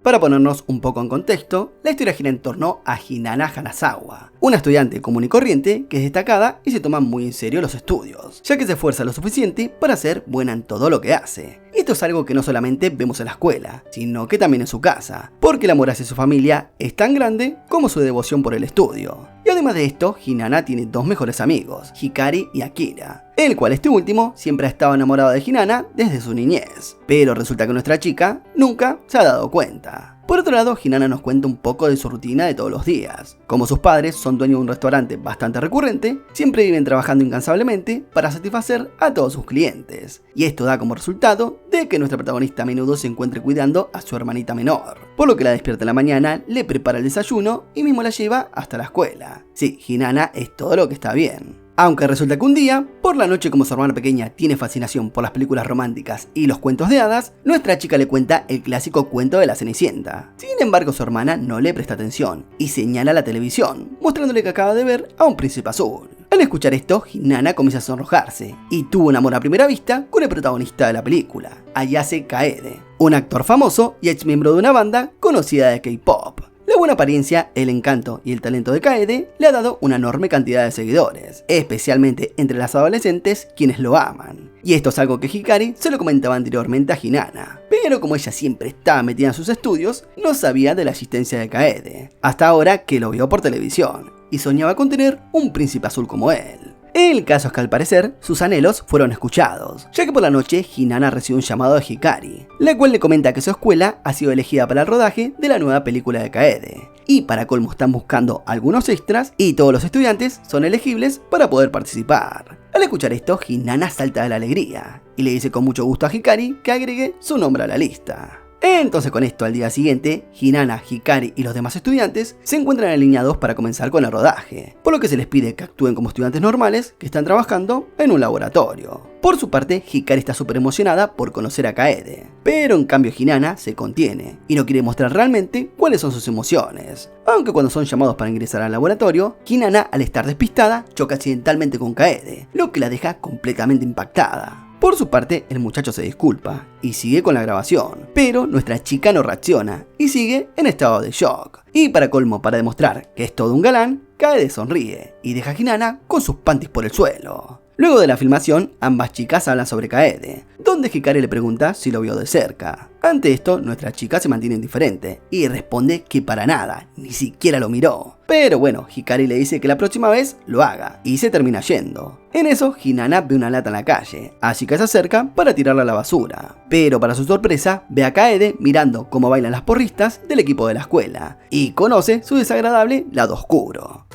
Para ponernos un poco en contexto, la historia gira en torno a Hinata Hanazawa, una estudiante común y corriente que es destacada y se toma muy en serio los estudios, ya que se esfuerza lo suficiente para ser buena en todo lo que hace. Y esto es algo que no solamente vemos en la escuela, sino que también en su casa, porque el amor hacia su familia es tan grande como su devoción por el estudio. Y además de esto, Hinata tiene dos mejores amigos, Hikari y Akira, el cual este último siempre ha estado enamorado de Hinata desde su niñez, pero resulta que nuestra chica nunca se ha dado cuenta. Por otro lado, Hinata nos cuenta un poco de su rutina de todos los días. Como sus padres son dueños de un restaurante bastante recurrente, siempre viven trabajando incansablemente para satisfacer a todos sus clientes. Y esto da como resultado de que nuestra protagonista a menudo se encuentre cuidando a su hermanita menor, por lo que la despierta en la mañana, le prepara el desayuno y mismo la lleva hasta la escuela. Sí, Hinata es todo lo que está bien. Aunque resulta que un día, por la noche, como su hermana pequeña tiene fascinación por las películas románticas y los cuentos de hadas, nuestra chica le cuenta el clásico cuento de la Cenicienta. Sin embargo, su hermana no le presta atención y señala la televisión, mostrándole que acaba de ver a un príncipe azul. Al escuchar esto, Hinata comienza a sonrojarse y tuvo un amor a primera vista con el protagonista de la película, Ayase Kaede, un actor famoso y ex miembro de una banda conocida de K-pop. La buena apariencia, el encanto y el talento de Kaede le ha dado una enorme cantidad de seguidores, especialmente entre las adolescentes quienes lo aman. Y esto es algo que Hikari se lo comentaba anteriormente a Hinata, pero como ella siempre estaba metida en sus estudios, no sabía de la existencia de Kaede, hasta ahora que lo vio por televisión, y soñaba con tener un príncipe azul como él. El caso es que al parecer sus anhelos fueron escuchados, ya que por la noche Hinata recibe un llamado de Hikari, la cual le comenta que su escuela ha sido elegida para el rodaje de la nueva película de Kaede, y para colmo están buscando algunos extras y todos los estudiantes son elegibles para poder participar. Al escuchar esto, Hinata salta de la alegría y le dice con mucho gusto a Hikari que agregue su nombre a la lista. Entonces con esto al día siguiente, Hinata, Hikari y los demás estudiantes se encuentran alineados para comenzar con el rodaje, por lo que se les pide que actúen como estudiantes normales que están trabajando en un laboratorio. Por su parte, Hikari está súper emocionada por conocer a Kaede, pero en cambio Hinata se contiene y no quiere mostrar realmente cuáles son sus emociones. Aunque cuando son llamados para ingresar al laboratorio, Hinata, al estar despistada, choca accidentalmente con Kaede, lo que la deja completamente impactada. Por su parte, el muchacho se disculpa y sigue con la grabación, pero nuestra chica no reacciona y sigue en estado de shock. Y para colmo, para demostrar que es todo un galán, Kaede sonríe y deja a Hinata con sus panties por el suelo. Luego de la filmación, ambas chicas hablan sobre Kaede, donde Hikari le pregunta si lo vio de cerca. Ante esto, nuestra chica se mantiene indiferente y responde que para nada, ni siquiera lo miró. Pero bueno, Hikari le dice que la próxima vez lo haga y se termina yendo. En eso, Hinata ve una lata en la calle, así que se acerca para tirarla a la basura. Pero para su sorpresa, ve a Kaede mirando cómo bailan las porristas del equipo de la escuela y conoce su desagradable lado oscuro.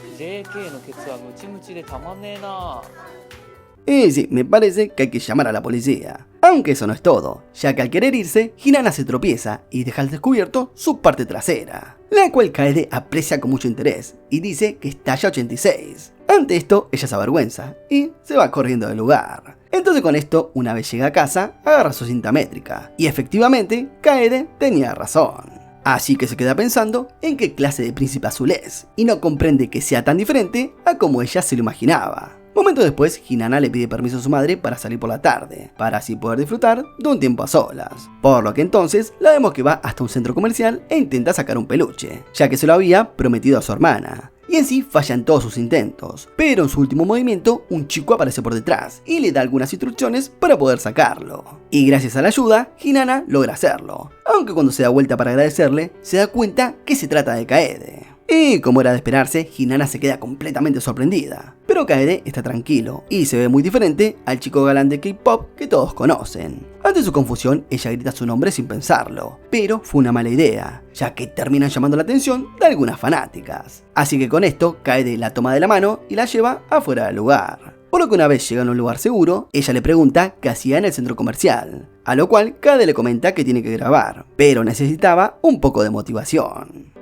Y sí, me parece que hay que llamar a la policía. Aunque eso no es todo, ya que al querer irse, Hinata se tropieza y deja al descubierto su parte trasera, la cual Kaede aprecia con mucho interés y dice que es talla 86. Ante esto, ella se avergüenza y se va corriendo del lugar. Entonces con esto, una vez llega a casa, agarra su cinta métrica y efectivamente, Kaede tenía razón. Así que se queda pensando en qué clase de príncipe azul es y no comprende que sea tan diferente a como ella se lo imaginaba. Momento después, Hinata le pide permiso a su madre para salir por la tarde, para así poder disfrutar de un tiempo a solas. Por lo que entonces la vemos que va hasta un centro comercial e intenta sacar un peluche, ya que se lo había prometido a su hermana. Y en sí fallan todos sus intentos, pero en su último movimiento un chico aparece por detrás y le da algunas instrucciones para poder sacarlo. Y gracias a la ayuda, Hinata logra hacerlo, aunque cuando se da vuelta para agradecerle, se da cuenta que se trata de Kaede. Y como era de esperarse, Hinata se queda completamente sorprendida. Pero Kaede está tranquilo y se ve muy diferente al chico galán de K-pop que todos conocen. Ante su confusión, ella grita su nombre sin pensarlo, pero fue una mala idea, ya que terminan llamando la atención de algunas fanáticas. Así que con esto, Kaede la toma de la mano y la lleva afuera del lugar. Por lo que una vez llegan a un lugar seguro, ella le pregunta qué hacía en el centro comercial, a lo cual Kaede le comenta que tiene que grabar, pero necesitaba un poco de motivación.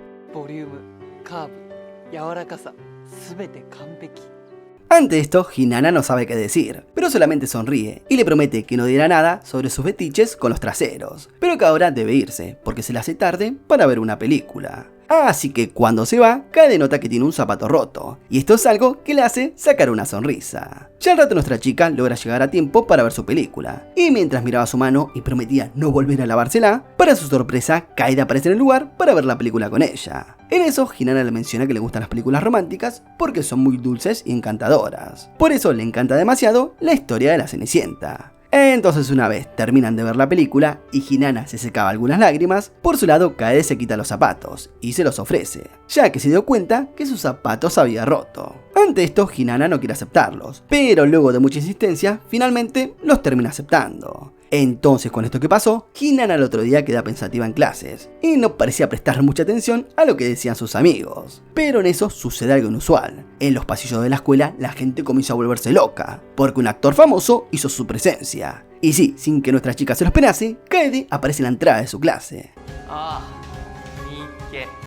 Ante esto, Hinata no sabe qué decir, pero solamente sonríe y le promete que no dirá nada sobre sus fetiches con los traseros, pero que ahora debe irse porque se le hace tarde para ver una película. Así que cuando se va, Kaede nota que tiene un zapato roto, y esto es algo que le hace sacar una sonrisa. Ya al rato nuestra chica logra llegar a tiempo para ver su película, y mientras miraba su mano y prometía no volver a lavársela, para su sorpresa, Kaede aparece en el lugar para ver la película con ella. En eso, Hinata le menciona que le gustan las películas románticas porque son muy dulces y encantadoras. Por eso le encanta demasiado la historia de la Cenicienta. Entonces una vez terminan de ver la película y Hinata se secaba algunas lágrimas, por su lado Kaede se quita los zapatos y se los ofrece, ya que se dio cuenta que sus zapatos había roto. Ante esto Hinata no quiere aceptarlos, pero luego de mucha insistencia, finalmente los termina aceptando. Entonces con esto que pasó, Hinata al otro día queda pensativa en clases y no parecía prestar mucha atención a lo que decían sus amigos. Pero en eso sucede algo inusual. En los pasillos de la escuela la gente comenzó a volverse loca, porque un actor famoso hizo su presencia. Y sí, sin que nuestra chica se lo esperase, Kaede aparece en la entrada de su clase.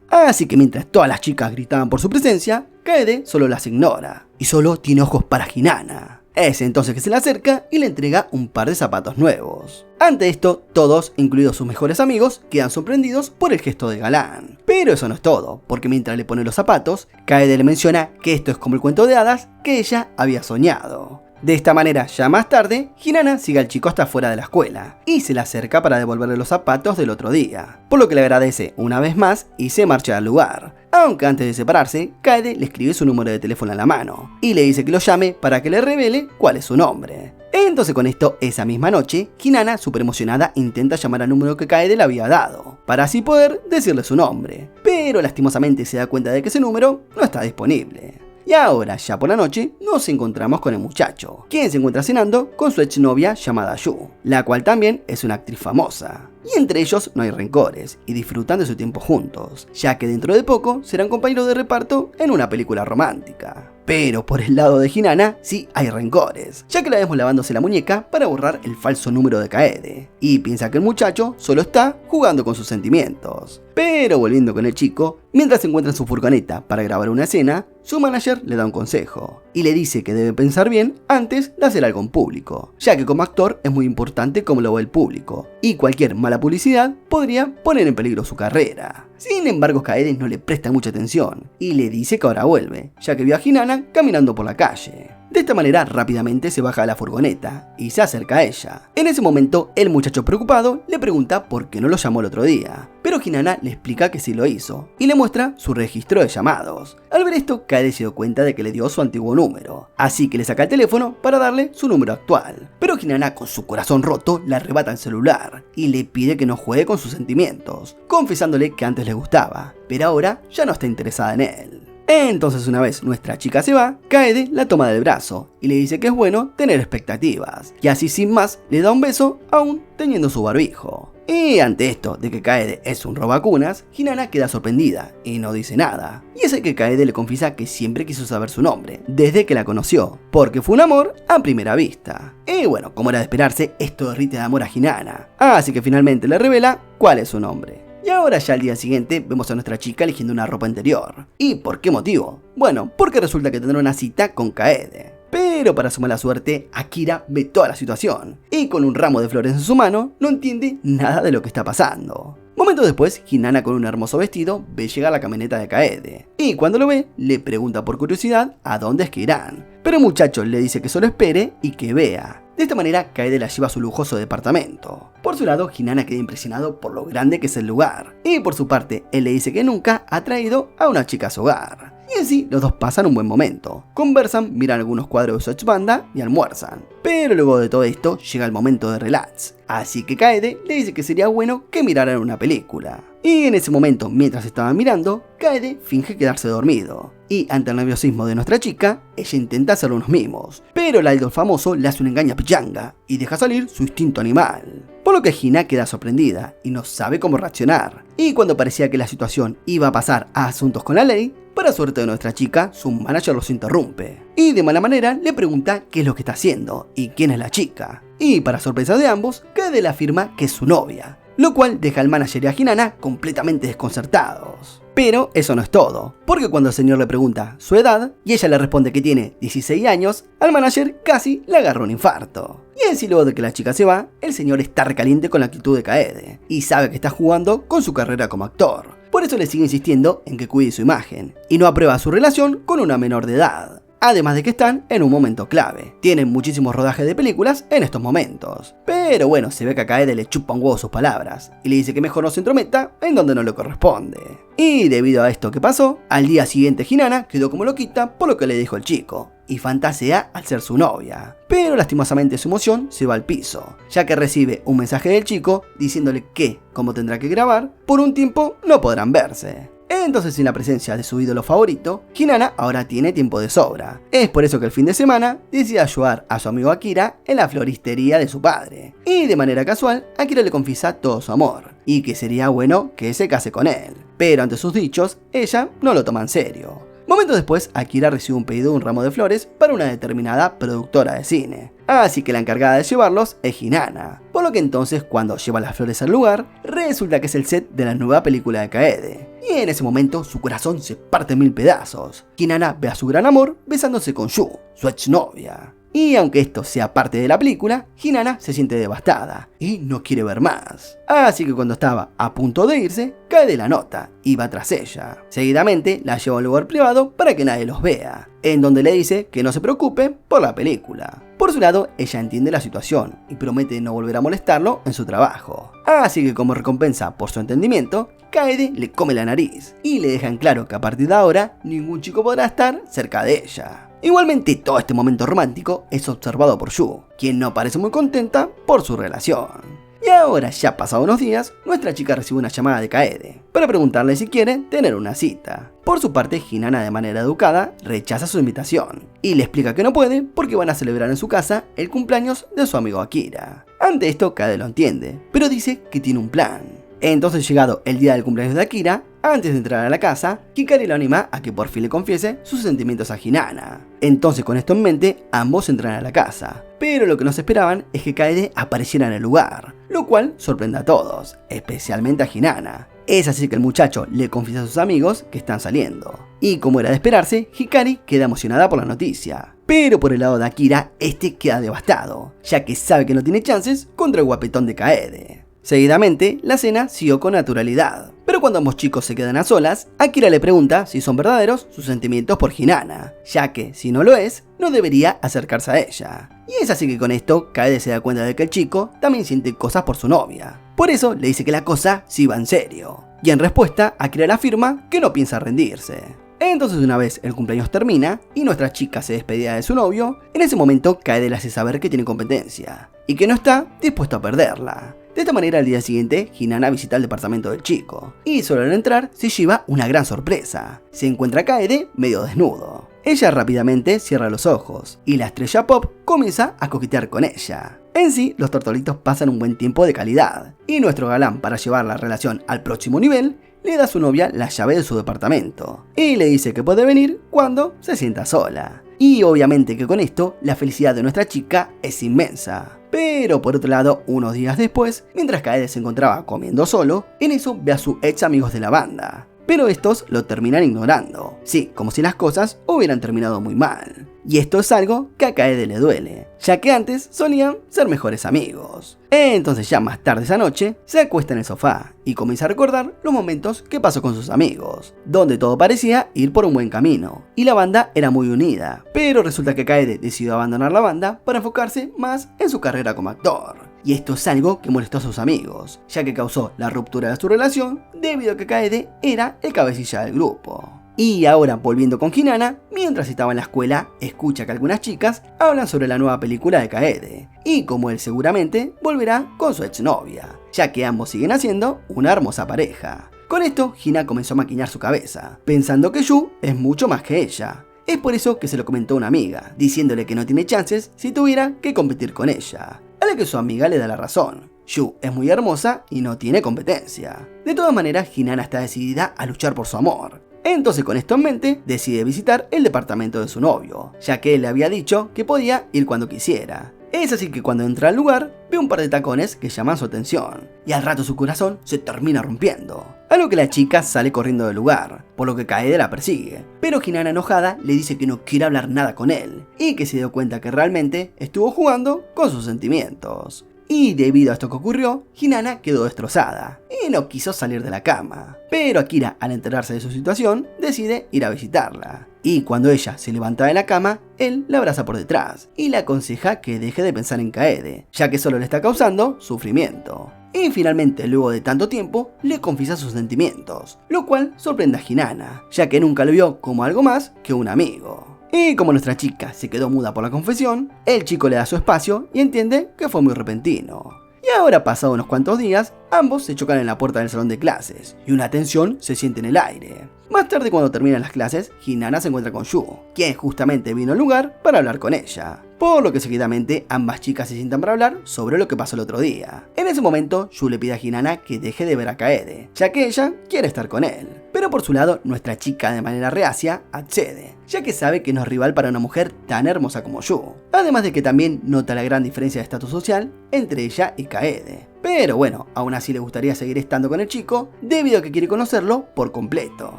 Así que mientras todas las chicas gritaban por su presencia, Kaede solo las ignora y solo tiene ojos para Hinata. Es entonces que se le acerca y le entrega un par de zapatos nuevos. Ante esto, todos, incluidos sus mejores amigos, quedan sorprendidos por el gesto de galán. Pero eso no es todo, porque mientras le pone los zapatos, Kaede le menciona que esto es como el cuento de hadas que ella había soñado. De esta manera, ya más tarde, Hinata sigue al chico hasta fuera de la escuela y se le acerca para devolverle los zapatos del otro día, por lo que le agradece una vez más y se marcha al lugar. Aunque antes de separarse, Kaede le escribe su número de teléfono en la mano y le dice que lo llame para que le revele cuál es su nombre. Entonces con esto, esa misma noche, Hinata, súper emocionada, intenta llamar al número que Kaede le había dado, para así poder decirle su nombre, pero lastimosamente se da cuenta de que ese número no está disponible. Y ahora, ya por la noche, nos encontramos con el muchacho, quien se encuentra cenando con su exnovia llamada Yu, la cual también es una actriz famosa. Y entre ellos no hay rencores, y disfrutan de su tiempo juntos, ya que dentro de poco serán compañeros de reparto en una película romántica. Pero por el lado de Hinata sí hay rencores, ya que la vemos lavándose la muñeca para borrar el falso número de Kaede, y piensa que el muchacho solo está jugando con sus sentimientos. Pero volviendo con el chico, mientras se encuentra en su furgoneta para grabar una escena, su manager le da un consejo, y le dice que debe pensar bien antes de hacer algo en público, ya que como actor es muy importante cómo lo ve el público, y cualquier mala publicidad podría poner en peligro su carrera. Sin embargo, Kaede no le presta mucha atención y le dice que ahora vuelve, ya que vio a Hinata caminando por la calle. De esta manera rápidamente se baja de la furgoneta y se acerca a ella. En ese momento, el muchacho preocupado le pregunta por qué no lo llamó el otro día, pero Hinata le explica que sí lo hizo y le muestra su registro de llamados. Al ver esto, Kaede se dio cuenta de que le dio su antiguo número, así que le saca el teléfono para darle su número actual. Pero Hinata, con su corazón roto, le arrebata el celular y le pide que no juegue con sus sentimientos, confesándole que antes le gustaba, pero ahora ya no está interesada en él. Entonces una vez nuestra chica se va, Kaede la toma del brazo y le dice que es bueno tener expectativas, y así sin más le da un beso aún teniendo su barbijo. Y ante esto de que Kaede es un robacunas, Hinata queda sorprendida y no dice nada. Y es que Kaede le confiesa que siempre quiso saber su nombre, desde que la conoció, porque fue un amor a primera vista. Y bueno, como era de esperarse, esto derrite de amor a Hinata, así que finalmente le revela cuál es su nombre. Y ahora ya al día siguiente vemos a nuestra chica eligiendo una ropa interior. ¿Y por qué motivo? Bueno, porque resulta que tendrá una cita con Kaede. Pero para su mala suerte, Akira ve toda la situación y con un ramo de flores en su mano no entiende nada de lo que está pasando. Momentos después, Hinata con un hermoso vestido ve llegar la camioneta de Kaede y cuando lo ve, le pregunta por curiosidad a dónde es que irán. Pero el muchacho le dice que solo espere y que vea. De esta manera, Kaede la lleva a su lujoso departamento. Por su lado, Hinata queda impresionado por lo grande que es el lugar. Y por su parte, él le dice que nunca ha traído a una chica a su hogar. Y así, los dos pasan un buen momento. Conversan, miran algunos cuadros de su ex-banda y almuerzan. Pero luego de todo esto, llega el momento de relax. Así que Kaede le dice que sería bueno que miraran una película. Y en ese momento, mientras estaban mirando, Kaede finge quedarse dormido. Y ante el nerviosismo de nuestra chica, ella intenta hacerle unos mimos. Pero el idol famoso le hace una engaña pichanga y deja salir su instinto animal. Por lo que Hinata queda sorprendida y no sabe cómo reaccionar. Y cuando parecía que la situación iba a pasar a asuntos con la ley, para suerte de nuestra chica, su manager los interrumpe. Y de mala manera le pregunta qué es lo que está haciendo y quién es la chica. Y para sorpresa de ambos, Kaede le afirma que es su novia, lo cual deja al manager y a Hinata completamente desconcertados. Pero eso no es todo, porque cuando el señor le pregunta su edad y ella le responde que tiene 16 años, al manager casi le agarra un infarto. Y en sí, luego de que la chica se va, el señor está recaliente con la actitud de Kaede y sabe que está jugando con su carrera como actor. Por Por eso le sigue insistiendo en que cuide su imagen, y no aprueba su relación con una menor de edad. Además de que están en un momento clave. Tienen muchísimos rodajes de películas en estos momentos. Pero bueno, se ve que a Kaede le chupa un huevo sus palabras y le dice que mejor no se entrometa en donde no le corresponde. Y debido a esto que pasó, al día siguiente Hinata quedó como loquita por lo que le dijo el chico y fantasea al ser su novia. Pero lastimosamente su emoción se va al piso, ya que recibe un mensaje del chico diciéndole que, como tendrá que grabar, por un tiempo no podrán verse. Entonces, sin la presencia de su ídolo favorito, Hinata ahora tiene tiempo de sobra. Es por eso que el fin de semana decide ayudar a su amigo Akira en la floristería de su padre. Y de manera casual, Akira le confiesa todo su amor, y que sería bueno que se case con él. Pero ante sus dichos, ella no lo toma en serio. Momentos después, Akira recibe un pedido de un ramo de flores para una determinada productora de cine. Así que la encargada de llevarlos es Hinata. Por lo que entonces, cuando lleva las flores al lugar, resulta que es el set de la nueva película de Kaede. Y en ese momento, su corazón se parte en 1000 pedazos. Hinata ve a su gran amor besándose con Yu, su exnovia. Y aunque esto sea parte de la película, Hinata se siente devastada y no quiere ver más. Así que cuando estaba a punto de irse, Kaede la nota y va tras ella. Seguidamente la lleva a un lugar privado para que nadie los vea, en donde le dice que no se preocupe por la película. Por su lado, ella entiende la situación y promete no volver a molestarlo en su trabajo. Así que como recompensa por su entendimiento, Kaede le come la nariz y le deja en claro que a partir de ahora ningún chico podrá estar cerca de ella. Igualmente, todo este momento romántico es observado por Yu, quien no parece muy contenta por su relación. Y ahora, ya pasados unos días, nuestra chica recibe una llamada de Kaede para preguntarle si quiere tener una cita. Por su parte, Hinata de manera educada rechaza su invitación y le explica que no puede porque van a celebrar en su casa el cumpleaños de su amigo Akira. Ante esto, Kaede lo entiende, pero dice que tiene un plan. Entonces, llegado el día del cumpleaños de Akira, antes de entrar a la casa, Hikari lo anima a que por fin le confiese sus sentimientos a Hinata. Entonces, con esto en mente, ambos entran a la casa. Pero lo que no se esperaban es que Kaede apareciera en el lugar, lo cual sorprende a todos, especialmente a Hinata. Es así que el muchacho le confiesa a sus amigos que están saliendo. Y como era de esperarse, Hikari queda emocionada por la noticia. Pero por el lado de Akira, este queda devastado, ya que sabe que no tiene chances contra el guapetón de Kaede. Seguidamente, la cena siguió con naturalidad, pero cuando ambos chicos se quedan a solas, Akira le pregunta si son verdaderos sus sentimientos por Hinata, ya que, si no lo es, no debería acercarse a ella. Y es así que con esto, Kaede se da cuenta de que el chico también siente cosas por su novia. Por eso, le dice que la cosa sí va en serio. Y en respuesta, Akira le afirma que no piensa rendirse. Entonces, una vez el cumpleaños termina y nuestra chica se despedía de su novio, en ese momento Kaede le hace saber que tiene competencia y que no está dispuesto a perderla. De esta manera, al día siguiente, Hinata visita el departamento del chico, y solo al entrar se lleva una gran sorpresa. Se encuentra a Kaede medio desnudo. Ella rápidamente cierra los ojos, y la estrella pop comienza a coquetear con ella. En sí, los tortolitos pasan un buen tiempo de calidad, y nuestro galán, para llevar la relación al próximo nivel, le da a su novia la llave de su departamento, y le dice que puede venir cuando se sienta sola. Y obviamente que con esto, la felicidad de nuestra chica es inmensa. Pero por otro lado, unos días después, mientras Kaede se encontraba comiendo solo, en eso ve a sus ex amigos de la banda. Pero estos lo terminan ignorando. Sí, como si las cosas hubieran terminado muy mal. Y esto es algo que a Kaede le duele, ya que antes solían ser mejores amigos. Entonces, ya más tarde esa noche, se acuesta en el sofá y comienza a recordar los momentos que pasó con sus amigos, donde todo parecía ir por un buen camino y la banda era muy unida. Pero resulta que Kaede decidió abandonar la banda para enfocarse más en su carrera como actor. Y esto es algo que molestó a sus amigos, ya que causó la ruptura de su relación debido a que Kaede era el cabecilla del grupo. Y ahora, volviendo con Hinata, mientras estaba en la escuela, escucha que algunas chicas hablan sobre la nueva película de Kaede, y como él seguramente volverá con su exnovia, ya que ambos siguen haciendo una hermosa pareja. Con esto, Hinata comenzó a maquinar su cabeza, pensando que Yu es mucho más que ella. Es por eso que se lo comentó a una amiga, diciéndole que no tiene chances si tuviera que competir con ella. A la que su amiga le da la razón. Yu es muy hermosa y no tiene competencia. De todas maneras, Hinata está decidida a luchar por su amor. Entonces, con esto en mente, decide visitar el departamento de su novio, ya que él le había dicho que podía ir cuando quisiera. Es así que cuando entra al lugar, ve un par de tacones que llaman su atención, y al rato su corazón se termina rompiendo. A lo que la chica sale corriendo del lugar, por lo que Kaede la persigue, pero Hinata enojada le dice que no quiere hablar nada con él, y que se dio cuenta que realmente estuvo jugando con sus sentimientos. Y debido a esto que ocurrió, Hinata quedó destrozada y no quiso salir de la cama. Pero Akira, al enterarse de su situación, decide ir a visitarla. Y cuando ella se levanta de la cama, él la abraza por detrás y le aconseja que deje de pensar en Kaede, ya que solo le está causando sufrimiento. Y finalmente, luego de tanto tiempo, le confiesa sus sentimientos, lo cual sorprende a Hinata, ya que nunca lo vio como algo más que un amigo. Y como nuestra chica se quedó muda por la confesión, el chico le da su espacio y entiende que fue muy repentino. Y ahora, pasados unos cuantos días, ambos se chocan en la puerta del salón de clases y una tensión se siente en el aire. Más tarde, cuando terminan las clases, Hinata se encuentra con Yu, quien justamente vino al lugar para hablar con ella. Por lo que seguidamente ambas chicas se sientan para hablar sobre lo que pasó el otro día. En ese momento, Yu le pide a Hinata que deje de ver a Kaede, ya que ella quiere estar con él. Pero por su lado, nuestra chica de manera reacia accede, ya que sabe que no es rival para una mujer tan hermosa como Yu. Además de que también nota la gran diferencia de estatus social entre ella y Kaede. Pero bueno, aún así le gustaría seguir estando con el chico, debido a que quiere conocerlo por completo.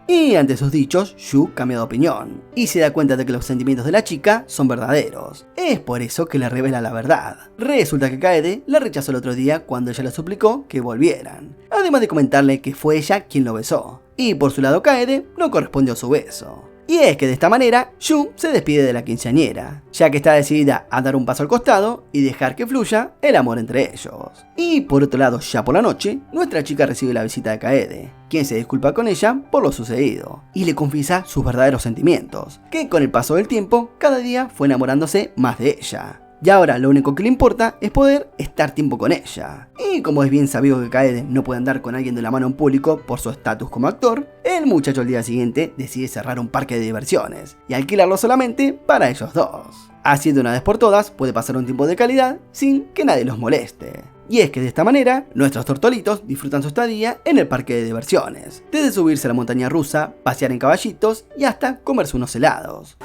Y ante sus dichos, Yu cambia de opinión, y se da cuenta de que los sentimientos de la chica son verdaderos. Es por eso que le revela la verdad. Resulta que Kaede la rechazó el otro día cuando ella le suplicó que volvieran, además de comentarle que fue ella quien lo besó. Y por su lado Kaede no correspondió a su beso. Y es que de esta manera, Yu se despide de la quinceañera, ya que está decidida a dar un paso al costado y dejar que fluya el amor entre ellos. Y por otro lado, ya por la noche, nuestra chica recibe la visita de Kaede, quien se disculpa con ella por lo sucedido, y le confiesa sus verdaderos sentimientos, que con el paso del tiempo, cada día fue enamorándose más de ella. Y ahora lo único que le importa es poder estar tiempo con ella. Y como es bien sabido que Kaede no puede andar con alguien de la mano en público por su estatus como actor, el muchacho al día siguiente decide cerrar un parque de diversiones y alquilarlo solamente para ellos dos. Así de una vez por todas puede pasar un tiempo de calidad sin que nadie los moleste. Y es que de esta manera, nuestros tortolitos disfrutan su estadía en el parque de diversiones, desde subirse a la montaña rusa, pasear en caballitos y hasta comerse unos helados.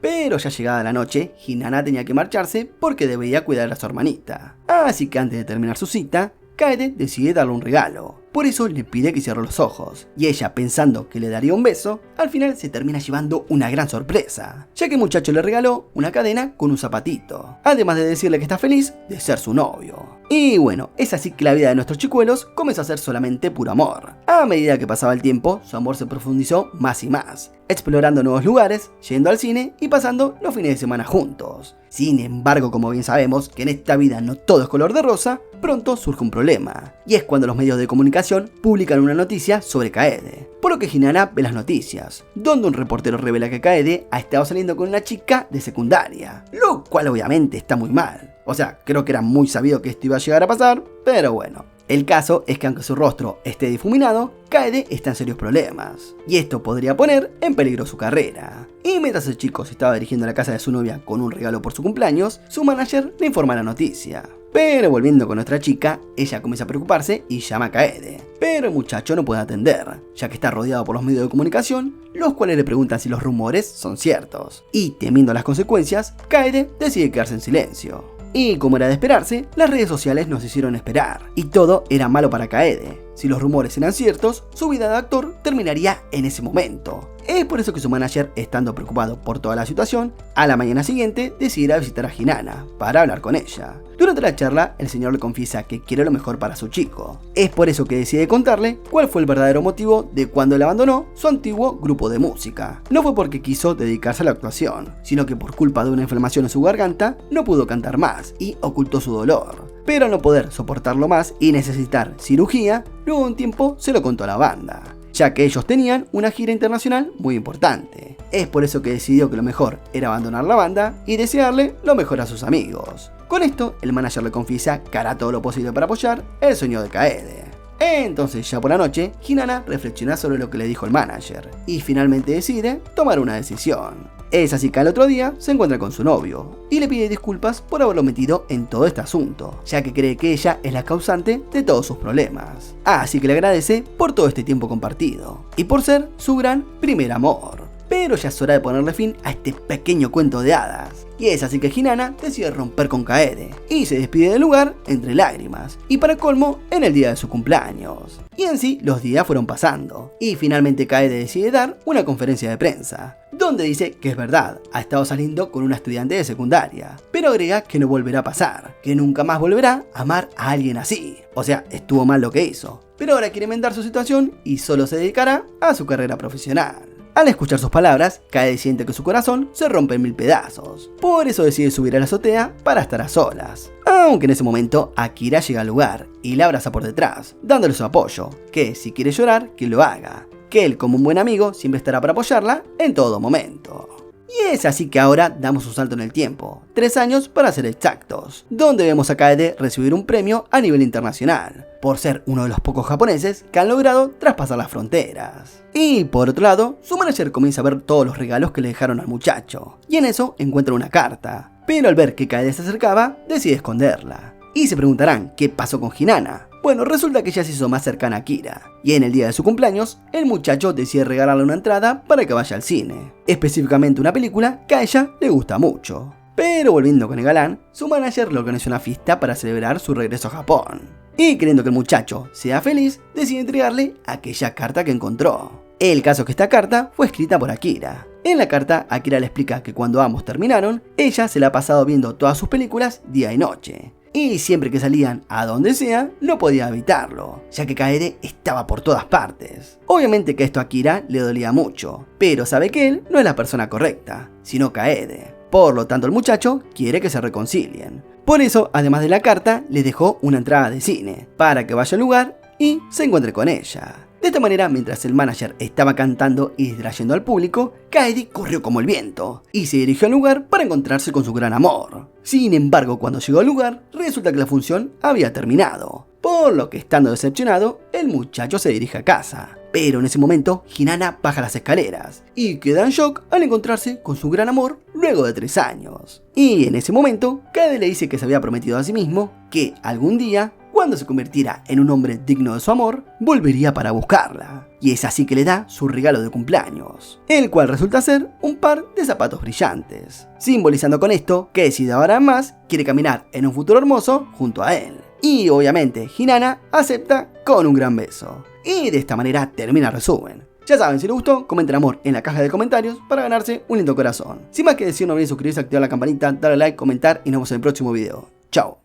Pero ya llegada la noche, Hinata tenía que marcharse porque debía cuidar a su hermanita. Así que antes de terminar su cita, Kaede decide darle un regalo. Por eso le pide que cierre los ojos, y ella, pensando que le daría un beso, al final se termina llevando una gran sorpresa, ya que el muchacho le regaló una cadena con un zapatito, además de decirle que está feliz de ser su novio. Y bueno, es así que la vida de nuestros chicuelos comenzó a ser solamente puro amor. A medida que pasaba el tiempo, su amor se profundizó más y más, explorando nuevos lugares, yendo al cine y pasando los fines de semana juntos. Sin embargo, como bien sabemos que en esta vida no todo es color de rosa, pronto surge un problema, y es cuando los medios de comunicación publican una noticia sobre Kaede. Por lo que Hinata ve las noticias, donde un reportero revela que Kaede ha estado saliendo con una chica de secundaria, lo cual obviamente está muy mal. O sea, creo que era muy sabido que esto iba a llegar a pasar, pero bueno. El caso es que aunque su rostro esté difuminado, Kaede está en serios problemas, y esto podría poner en peligro su carrera. Y mientras el chico se estaba dirigiendo a la casa de su novia con un regalo por su cumpleaños, su manager le informa la noticia. Pero volviendo con nuestra chica, ella comienza a preocuparse y llama a Kaede. Pero el muchacho no puede atender, ya que está rodeado por los medios de comunicación, los cuales le preguntan si los rumores son ciertos. Y temiendo las consecuencias, Kaede decide quedarse en silencio. Y como era de esperarse, las redes sociales nos hicieron esperar, y todo era malo para Kaede. Si los rumores eran ciertos, su vida de actor terminaría en ese momento. Es por eso que su manager, estando preocupado por toda la situación, a la mañana siguiente decide ir a visitar a Hinata para hablar con ella. Durante la charla, el señor le confiesa que quiere lo mejor para su chico. Es por eso que decide contarle cuál fue el verdadero motivo de cuando él abandonó su antiguo grupo de música. No fue porque quiso dedicarse a la actuación, sino que por culpa de una inflamación en su garganta no pudo cantar más y ocultó su dolor. Pero al no poder soportarlo más y necesitar cirugía, luego de un tiempo se lo contó a la banda, ya que ellos tenían una gira internacional muy importante. Es por eso que decidió que lo mejor era abandonar la banda y desearle lo mejor a sus amigos. Con esto, el manager le confiesa que hará todo lo posible para apoyar el sueño de Kaede. Entonces, ya por la noche, Hinata reflexiona sobre lo que le dijo el manager y finalmente decide tomar una decisión. Es así que al otro día se encuentra con su novio y le pide disculpas por haberlo metido en todo este asunto, ya que cree que ella es la causante de todos sus problemas. Así que le agradece por todo este tiempo compartido y por ser su gran primer amor. pero ya es hora de ponerle fin a este pequeño cuento de hadas. Y es así que Hinata decide romper con Kaede y se despide del lugar entre lágrimas, y para colmo en el día de su cumpleaños. Y en sí los días fueron pasando, y finalmente Kaede decide dar una conferencia de prensa, donde dice que es verdad, ha estado saliendo con una estudiante de secundaria, pero agrega que no volverá a pasar, que nunca más volverá a amar a alguien así. O sea, estuvo mal lo que hizo, pero ahora quiere enmendar su situación y solo se dedicará a su carrera profesional. Al escuchar sus palabras, Kaede siente que su corazón se rompe en 1000 pedazos. Por eso decide subir a la azotea para estar a solas. Aunque en ese momento Akira llega al lugar y la abraza por detrás, dándole su apoyo, que si quiere llorar, que lo haga, que él como un buen amigo siempre estará para apoyarla en todo momento. Y es así que ahora damos un salto en el tiempo, 3 años para ser exactos, donde vemos a Kaede recibir un premio a nivel internacional, por ser uno de los pocos japoneses que han logrado traspasar las fronteras. Y por otro lado, su manager comienza a ver todos los regalos que le dejaron al muchacho, y en eso encuentra una carta, pero al ver que Kaede se acercaba, decide esconderla. Y se preguntarán qué pasó con Hinata. Bueno, resulta que ella se hizo más cercana a Akira, y en el día de su cumpleaños, el muchacho decide regalarle una entrada para que vaya al cine, específicamente una película que a ella le gusta mucho. Pero volviendo con el galán, su manager le organiza una fiesta para celebrar su regreso a Japón, y queriendo que el muchacho sea feliz, decide entregarle aquella carta que encontró. El caso es que esta carta fue escrita por Akira. En la carta, Akira le explica que cuando ambos terminaron, ella se la ha pasado viendo todas sus películas día y noche, y siempre que salían a donde sea, no podía evitarlo, ya que Kaede estaba por todas partes. Obviamente que esto a Akira le dolía mucho, pero sabe que él no es la persona correcta, sino Kaede. Por lo tanto el muchacho quiere que se reconcilien. Por eso, además de la carta, le dejó una entrada de cine, para que vaya al lugar y se encuentre con ella. De esta manera, mientras el manager estaba cantando y distrayendo al público, Kaede corrió como el viento y se dirigió al lugar para encontrarse con su gran amor. Sin embargo, cuando llegó al lugar, resulta que la función había terminado, por lo que, estando decepcionado, el muchacho se dirige a casa. Pero en ese momento, Hinata baja las escaleras y queda en shock al encontrarse con su gran amor luego de 3 años. Y en ese momento, Kaede le dice que se había prometido a sí mismo que algún día, cuando se convirtiera en un hombre digno de su amor, volvería para buscarla. Y es así que le da su regalo de cumpleaños, el cual resulta ser un par de zapatos brillantes, simbolizando con esto que si de ahora en más quiere caminar en un futuro hermoso junto a él. Y obviamente Hinata acepta con un gran beso. Y de esta manera termina el resumen. Ya saben, si les gustó, comenten amor en la caja de comentarios para ganarse un lindo corazón. Sin más que decir, no olviden suscribirse, activar la campanita, darle like, comentar y nos vemos en el próximo video. Chao.